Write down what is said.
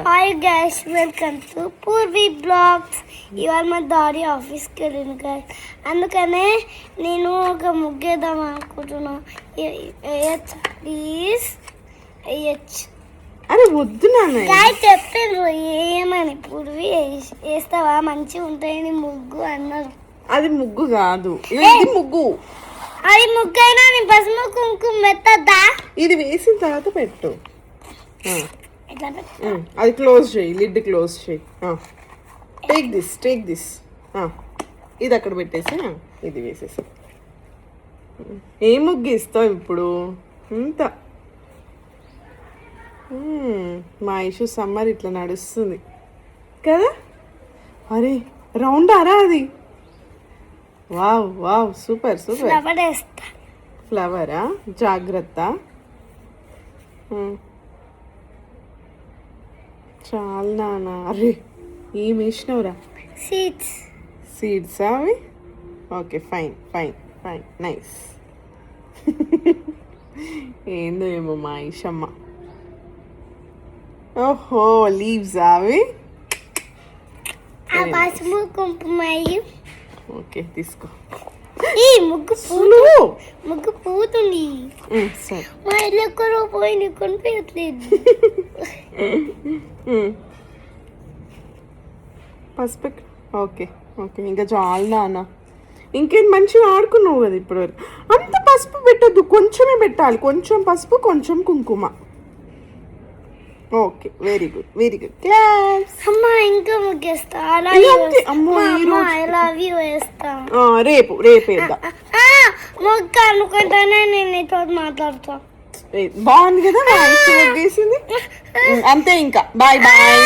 Hi guys, welcome to Purvi blogs. ఇవాళ మా daddy ఆఫీస్కి వెళ్ళింది గైస్, అందుకనే నేను ఒక ముగ్గేద్దాం అనుకుంటున్నా. వేయచ్చు ప్లీజ్, వేయచ్చు. అరే వద్దు నాన్న, గైస్ చెప్పిండ్రు ఏమని, పూర్వీ వేస్తావా మంచిగా ఉంటాయని ముగ్గు అన్నారు. అది ముగ్గు కాదు, ఇది ముగ్గు. అది ముగ్గు అయినా నేను పసుపు కుంకుమ మెత్తద్దా? ఇది వేసిన తర్వాత పెట్టు. ఎట్లా అది క్లోజ్ చేయి, లిడ్ క్లోజ్ చేయి. Take this. ఇది అక్కడ పెట్టేసి ఇది వేసేసి. ఏ ముగ్గు ఇస్తావు ఇప్పుడు? ఇంత మా ఇష్యూ సమ్మర్ ఇట్లా నడుస్తుంది కదా. అరే రౌండ్ ఆరా అది. Wow wow, super super. ఫ్లవరా? జాగ్రత్త. చాలా నాన్న. అరే ఏం వేసినవురా? సీడ్స్ అవి. Okay, fine fine fine, nice. ఏందో ఏమో మా ఇషమ్మ. ఓహో, లీవ్స్ అవి. పసుపు కుంకుమ. ఓకే, తీసుకో. ఈ ముగ్గు పూతుంది. సరే, మా ఇల్లు ఎక్కడో పోయింది, కొనిపించట్లేదు. పసుపు. ఓకే ఓకే, ఇంకా చాలా నాన్న. ఇంకేం మంచిగా ఆడుకున్నావు కదా ఇప్పుడు. అంత పసుపు పెట్టద్దు, కొంచెమే పెట్టాలి. కొంచెం పసుపు, కొంచెం కుంకుమ. Okay, very good very good. Class. అమ్మా ఇంకా ముగ్గేస్తా. రేపు వేద్దాం. ముగ్గు అనుకుంటానే నేను నీతో మాట్లాడతా. బాగుంది కదా, ముగ్గేసింది. అంతే, ఇంకా బాయ్ బాయ్.